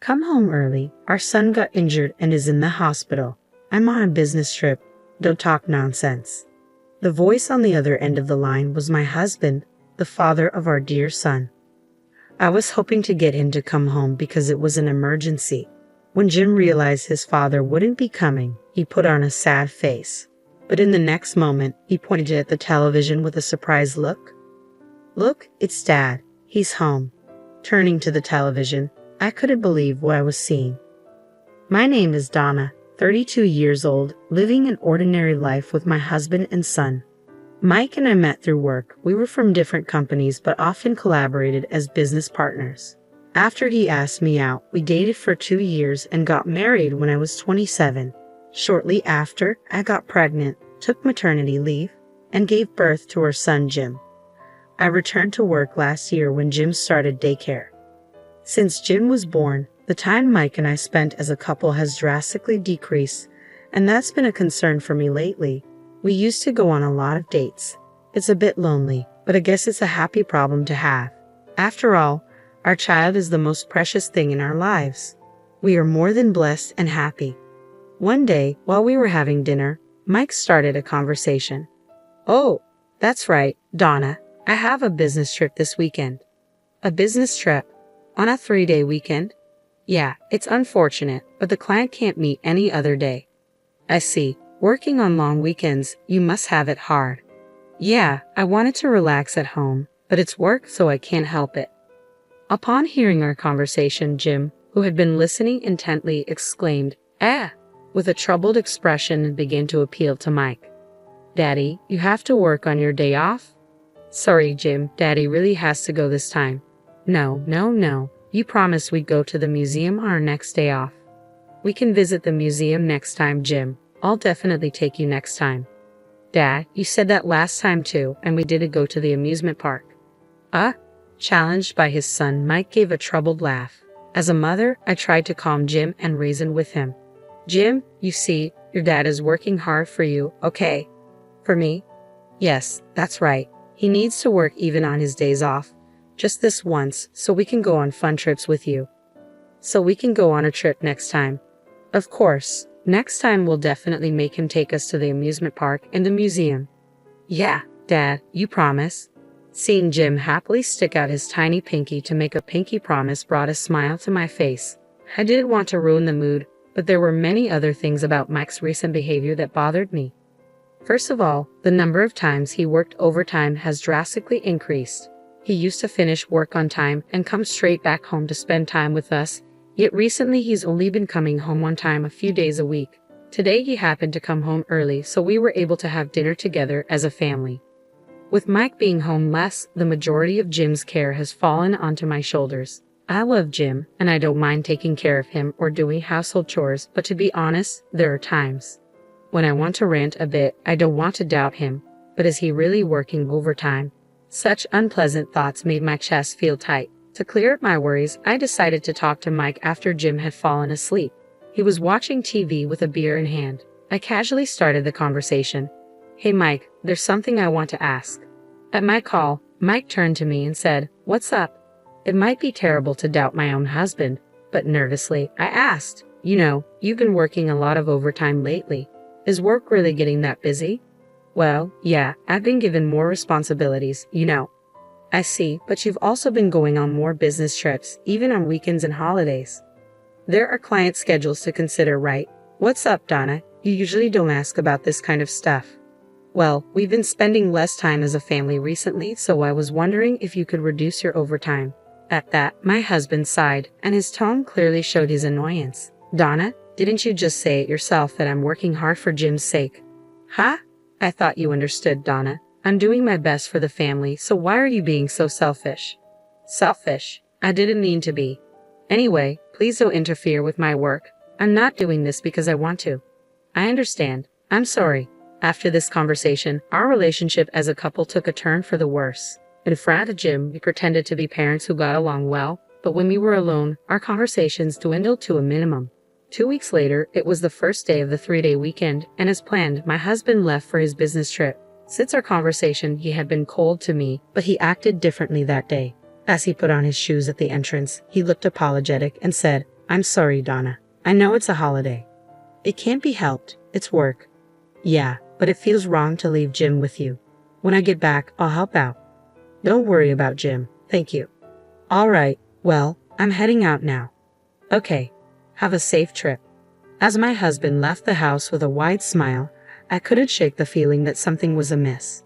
Come home early. Our son got injured and is in the hospital. I'm on a business trip. Don't talk nonsense." The voice on the other end of the line was my husband, the father of our dear son. I was hoping to get him to come home because it was an emergency. When Jim realized his father wouldn't be coming, he put on a sad face. But in the next moment, he pointed at the television with a surprised look. "Look, it's Dad. He's home." Turning to the television, I couldn't believe what I was seeing. My name is Donna, 32 years old, living an ordinary life with my husband and son. Mike and I met through work. We were from different companies but often collaborated as business partners. After he asked me out, we dated for 2 years and got married when I was 27. Shortly after, I got pregnant, took maternity leave, and gave birth to our son Jim. I returned to work last year when Jim started daycare. Since Jim was born, the time Mike and I spent as a couple has drastically decreased, and that's been a concern for me lately. We used to go on a lot of dates. It's a bit lonely, but I guess it's a happy problem to have. After all, our child is the most precious thing in our lives. We are more than blessed and happy. One day, while we were having dinner, Mike started a conversation. "Oh, that's right, Donna. I have a business trip this weekend." "A business trip? On a 3-day weekend?" "Yeah, it's unfortunate, but the client can't meet any other day." "I see. Working on long weekends, you must have it hard." "Yeah, I wanted to relax at home, but it's work, so I can't help it." Upon hearing our conversation, Jim, who had been listening intently, exclaimed, "Ah!" with a troubled expression and began to appeal to Mike. "Daddy, you have to work on your day off?" "Sorry, Jim, Daddy really has to go this time." No. You promised we'd go to the museum on our next day off." "We can visit the museum next time, Jim. I'll definitely take you next time." "Dad, you said that last time too, and we didn't go to the amusement park." Challenged by his son, Mike gave a troubled laugh. As a mother, I tried to calm Jim and reason with him. "Jim, you see, your dad is working hard for you, okay?" "For me?" "Yes, that's right. He needs to work even on his days off. Just this once, so we can go on fun trips with you." "So we can go on a trip next time." "Of course. Next time we'll definitely make him take us to the amusement park and the museum." "Yeah, Dad, you promise?" Seeing Jim happily stick out his tiny pinky to make a pinky promise brought a smile to my face. I didn't want to ruin the mood, but there were many other things about Mike's recent behavior that bothered me. First of all, the number of times he worked overtime has drastically increased. He used to finish work on time and come straight back home to spend time with us, yet recently he's only been coming home on time a few days a week. Today he happened to come home early, so we were able to have dinner together as a family. With Mike being home less, the majority of Jim's care has fallen onto my shoulders. I love Jim, and I don't mind taking care of him or doing household chores, but to be honest, there are times when I want to rant a bit. I don't want to doubt him, but is he really working overtime? Such unpleasant thoughts made my chest feel tight. To clear up my worries, I decided to talk to Mike after Jim had fallen asleep. He was watching TV with a beer in hand. I casually started the conversation. "Hey Mike, there's something I want to ask." At my call, Mike turned to me and said, "What's up?" It might be terrible to doubt my own husband, but nervously, I asked, "You've been working a lot of overtime lately. Is work really getting that busy?" "Well, yeah, I've been given more responsibilities, "I see, but you've also been going on more business trips, even on weekends and holidays." "There are client schedules to consider, right?" "What's up, Donna? You usually don't ask about this kind of stuff." "Well, we've been spending less time as a family recently, so I was wondering if you could reduce your overtime." At that, my husband sighed, and his tone clearly showed his annoyance. "Donna, didn't you just say it yourself that I'm working hard for Jim's sake?" "Huh? I thought you understood, Donna. I'm doing my best for the family, so why are you being so selfish?" "Selfish? I didn't mean to be. Anyway, please don't interfere with my work. I'm not doing this because I want to." "I understand. I'm sorry." After this conversation, our relationship as a couple took a turn for the worse. In front of Jim, we pretended to be parents who got along well, but when we were alone, our conversations dwindled to a minimum. 2 weeks later, it was the first day of the 3-day weekend, and as planned, my husband left for his business trip. Since our conversation, he had been cold to me, but he acted differently that day. As he put on his shoes at the entrance, he looked apologetic and said, I'm sorry, Donna. I know it's a holiday. It can't be helped. It's work. Yeah, but it feels wrong to leave Jim with you. When I get back, I'll help out. Don't worry about Jim. Thank you. All right, well, I'm heading out now. Okay. Have a safe trip. As my husband left the house with a wide smile, I couldn't shake the feeling that something was amiss.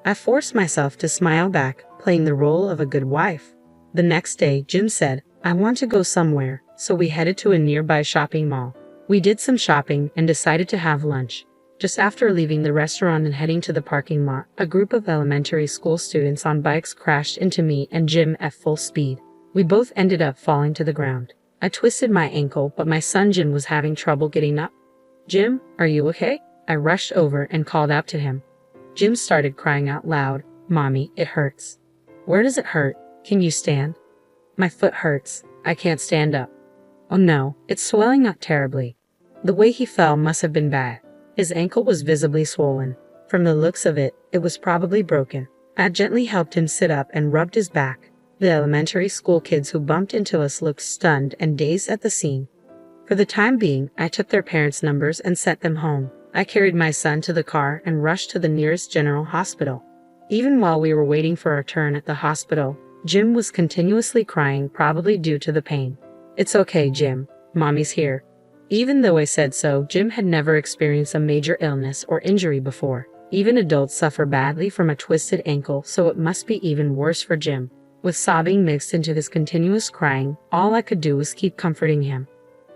I forced myself to smile back, playing the role of a good wife. The next day, Jim said, I want to go somewhere, so we headed to a nearby shopping mall. We did some shopping and decided to have lunch. Just after leaving the restaurant and heading to the parking lot, a group of elementary school students on bikes crashed into me and Jim at full speed. We both ended up falling to the ground. I twisted my ankle, but my son Jim was having trouble getting up. Jim, are you okay? I rushed over and called out to him. Jim started crying out loud, Mommy, it hurts. Where does it hurt? Can you stand? My foot hurts. I can't stand up. Oh no, it's swelling up terribly. The way he fell must have been bad. His ankle was visibly swollen. From the looks of it, it was probably broken. I gently helped him sit up and rubbed his back. The elementary school kids who bumped into us looked stunned and dazed at the scene. For the time being, I took their parents' numbers and sent them home. I carried my son to the car and rushed to the nearest general hospital. Even while we were waiting for our turn at the hospital, Jim was continuously crying, probably due to the pain. It's okay, Jim. Mommy's here. Even though I said so, Jim had never experienced a major illness or injury before. Even adults suffer badly from a twisted ankle, so it must be even worse for Jim. With sobbing mixed into his continuous crying, all I could do was keep comforting him.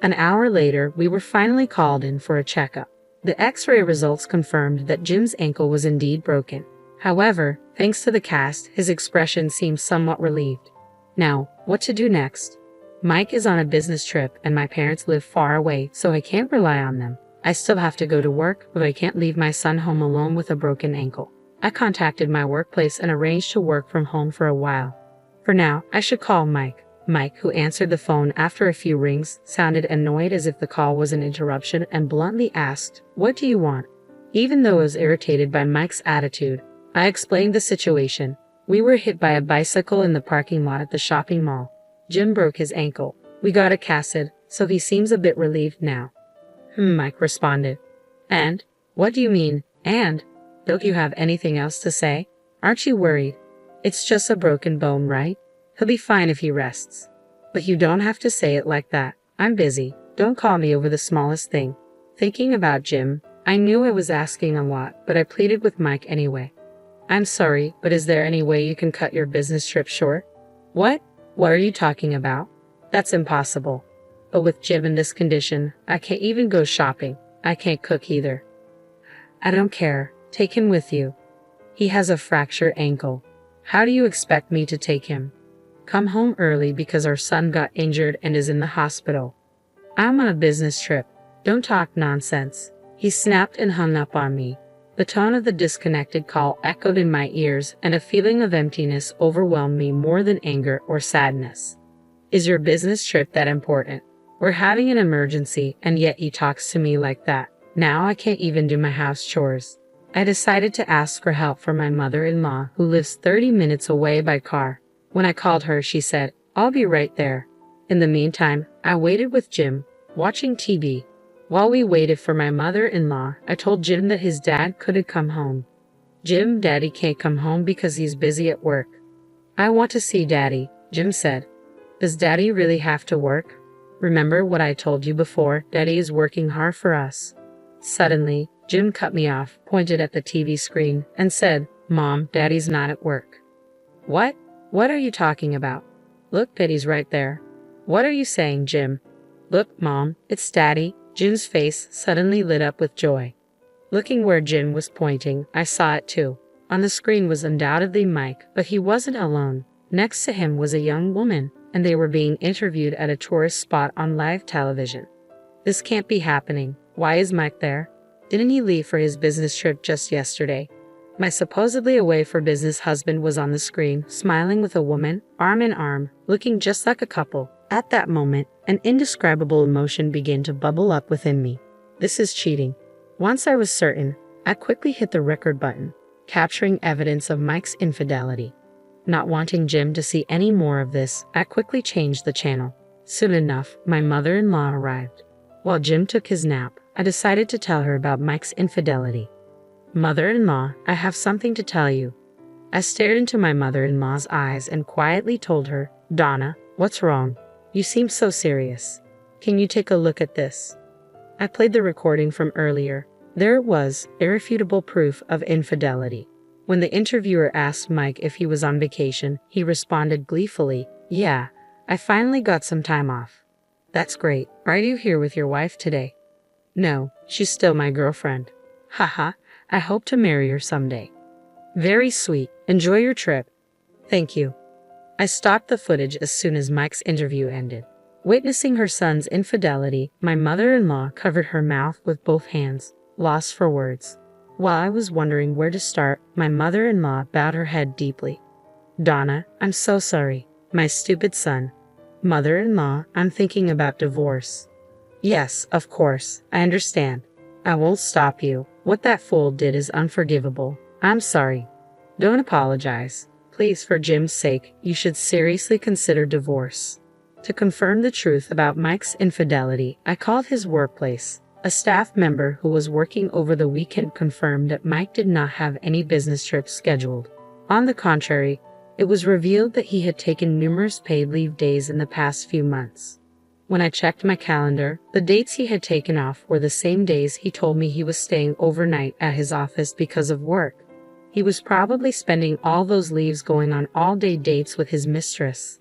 An hour later, we were finally called in for a checkup. The X-ray results confirmed that Jim's ankle was indeed broken. However, thanks to the cast, his expression seemed somewhat relieved. Now, what to do next? Mike is on a business trip and my parents live far away, so I can't rely on them. I still have to go to work, but I can't leave my son home alone with a broken ankle. I contacted my workplace and arranged to work from home for a while. For now, I should call Mike. Mike, who answered the phone after a few rings, sounded annoyed as if the call was an interruption and bluntly asked, "What do you want?" Even though I was irritated by Mike's attitude, I explained the situation. We were hit by a bicycle in the parking lot at the shopping mall. Jim broke his ankle. We got it casted, so he seems a bit relieved now. Mike responded. And? What do you mean, and? Don't you have anything else to say? Aren't you worried? It's just a broken bone, right? He'll be fine if he rests. But you don't have to say it like that. I'm busy. Don't call me over the smallest thing. Thinking about Jim, I knew I was asking a lot, but I pleaded with Mike anyway. I'm sorry, but is there any way you can cut your business trip short? What? What are you talking about? That's impossible. But with Jim in this condition, I can't even go shopping. I can't cook either. I don't care. Take him with you. He has a fractured ankle. How do you expect me to take him? Come home early because our son got injured and is in the hospital. I'm on a business trip. Don't talk nonsense. He snapped and hung up on me. The tone of the disconnected call echoed in my ears, and a feeling of emptiness overwhelmed me more than anger or sadness. Is your business trip that important? We're having an emergency, and yet he talks to me like that. Now I can't even do my house chores. I decided to ask for help from my mother-in-law, who lives 30 minutes away by car. When I called her, she said, "I'll be right there." In the meantime, I waited with Jim, watching TV. While we waited for my mother-in-law, I told Jim that his dad couldn't come home. Jim, Daddy can't come home because he's busy at work. I want to see Daddy, Jim said. Does Daddy really have to work? Remember what I told you before, Daddy is working hard for us. Suddenly, Jim cut me off, pointed at the TV screen, and said, "Mom, Daddy's not at work." What? What are you talking about? Look, Daddy's right there. What are you saying, Jim? Look, Mom, it's Daddy. Jim's face suddenly lit up with joy. Looking where Jim was pointing, I saw it too. On the screen was undoubtedly Mike, but he wasn't alone. Next to him was a young woman, and they were being interviewed at a tourist spot on live television. This can't be happening. Why is Mike there? Didn't he leave for his business trip just yesterday? My supposedly away for business husband was on the screen, smiling with a woman, arm in arm, looking just like a couple. At that moment, an indescribable emotion began to bubble up within me. This is cheating. Once I was certain, I quickly hit the record button, capturing evidence of Mike's infidelity. Not wanting Jim to see any more of this, I quickly changed the channel. Soon enough, my mother-in-law arrived. While Jim took his nap, I decided to tell her about Mike's infidelity. Mother-in-law, I have something to tell you. I stared into my mother-in-law's eyes and quietly told her, Donna, what's wrong? You seem so serious. Can you take a look at this? I played the recording from earlier. There it was, irrefutable proof of infidelity. When the interviewer asked Mike if he was on vacation, he responded gleefully, Yeah, I finally got some time off. That's great. Are you here with your wife today? No, she's still my girlfriend. Haha, I hope to marry her someday. Very sweet. Enjoy your trip. Thank you. I stopped the footage as soon as Mike's interview ended. Witnessing her son's infidelity, my mother-in-law covered her mouth with both hands, lost for words. While I was wondering where to start, my mother-in-law bowed her head deeply. Donna, I'm so sorry. My stupid son. Mother-in-law, I'm thinking about divorce. Yes, of course, I understand. I won't stop you. What that fool did is unforgivable. I'm sorry. Don't apologize. Please, for Jim's sake, you should seriously consider divorce. To confirm the truth about Mike's infidelity, I called his workplace. A staff member who was working over the weekend confirmed that Mike did not have any business trips scheduled. On the contrary, it was revealed that he had taken numerous paid leave days in the past few months. When I checked my calendar, the dates he had taken off were the same days he told me he was staying overnight at his office because of work. He was probably spending all those leaves going on all-day dates with his mistress.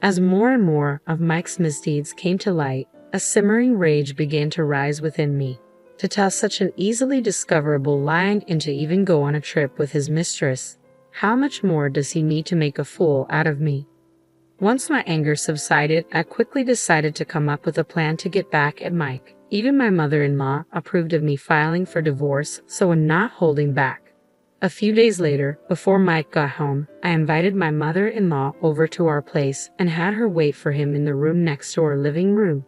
As more and more of Mike's misdeeds came to light, a simmering rage began to rise within me. To tell such an easily discoverable lie and to even go on a trip with his mistress, how much more does he need to make a fool out of me? Once my anger subsided, I quickly decided to come up with a plan to get back at Mike. Even my mother-in-law approved of me filing for divorce, so I'm not holding back. A few days later, before Mike got home, I invited my mother-in-law over to our place and had her wait for him in the room next to our living room.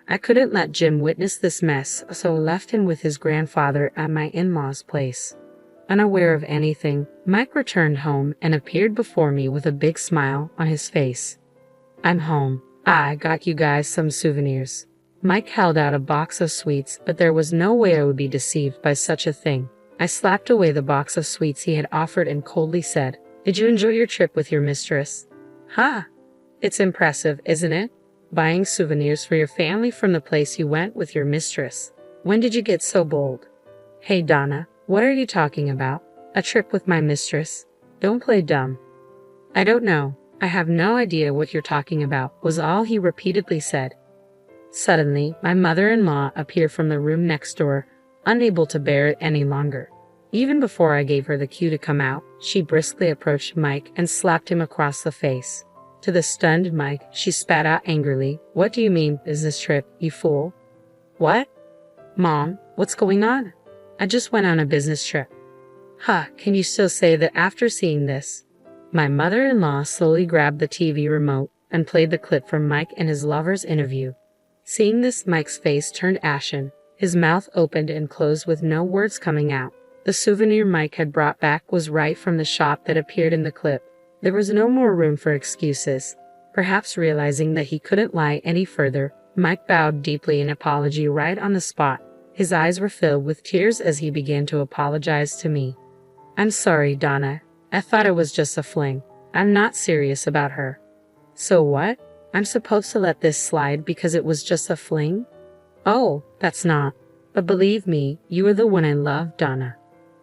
I couldn't let Jim witness this mess, so I left him with his grandfather at my in-laws' place. Unaware of anything, Mike returned home and appeared before me with a big smile on his face. I'm home. I got you guys some souvenirs. Mike held out a box of sweets, but there was no way I would be deceived by such a thing. I slapped away the box of sweets he had offered and coldly said, Did you enjoy your trip with your mistress? Ha! It's impressive, isn't it? Buying souvenirs for your family from the place you went with your mistress. When did you get so bold? Hey Donna, what are you talking about? A trip with my mistress? Don't play dumb. I don't know. I have no idea what you're talking about, was all he repeatedly said. Suddenly, my mother-in-law appeared from the room next door, unable to bear it any longer. Even before I gave her the cue to come out, she briskly approached Mike and slapped him across the face. To the stunned Mike, she spat out angrily, What do you mean, business trip, you fool? What? Mom, what's going on? I just went on a business trip. Huh, can you still say that after seeing this? My mother-in-law slowly grabbed the TV remote and played the clip from Mike and his lover's interview. Seeing this, Mike's face turned ashen. His mouth opened and closed with no words coming out. The souvenir Mike had brought back was right from the shop that appeared in the clip. There was no more room for excuses. Perhaps realizing that he couldn't lie any further, Mike bowed deeply in apology right on the spot. His eyes were filled with tears as he began to apologize to me. I'm sorry, Donna. I thought it was just a fling. I'm not serious about her. So what? I'm supposed to let this slide because it was just a fling? Oh, that's not. But believe me, you are the one I love, Donna.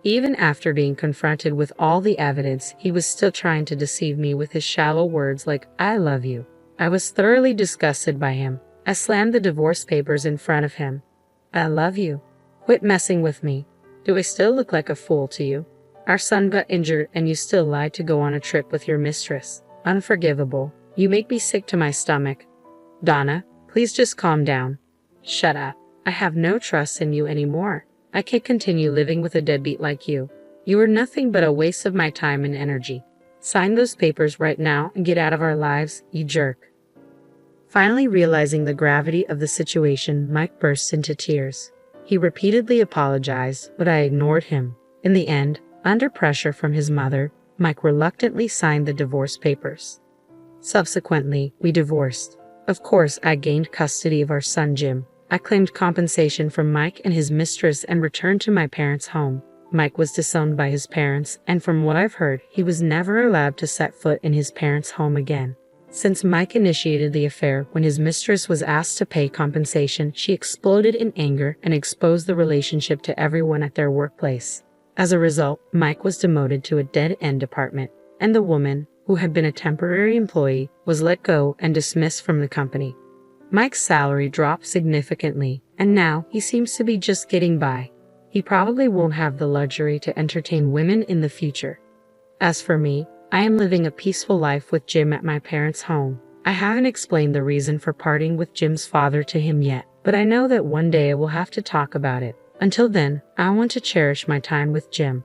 Even after being confronted with all the evidence, he was still trying to deceive me with his shallow words like, I love you. I was thoroughly disgusted by him. I slammed the divorce papers in front of him. I love you. Quit messing with me. Do I still look like a fool to you? Our son got injured and you still lied to go on a trip with your mistress. Unforgivable. You make me sick to my stomach. Donna, please just calm down. Shut up. I have no trust in you anymore. I can't continue living with a deadbeat like you. You are nothing but a waste of my time and energy. Sign those papers right now and get out of our lives, you jerk. Finally realizing the gravity of the situation, Mike burst into tears. He repeatedly apologized, but I ignored him. In the end, under pressure from his mother, Mike reluctantly signed the divorce papers. Subsequently, we divorced. Of course, I gained custody of our son Jim. I claimed compensation from Mike and his mistress and returned to my parents' home. Mike was disowned by his parents, and from what I've heard, he was never allowed to set foot in his parents' home again. Since Mike initiated the affair, when his mistress was asked to pay compensation, she exploded in anger and exposed the relationship to everyone at their workplace. As a result, Mike was demoted to a dead-end department, and the woman, who had been a temporary employee, was let go and dismissed from the company. Mike's salary dropped significantly, and now he seems to be just getting by. He probably won't have the luxury to entertain women in the future. As for me, I am living a peaceful life with Jim at my parents' home. I haven't explained the reason for parting with Jim's father to him yet, but I know that one day I will have to talk about it. Until then, I want to cherish my time with Jim.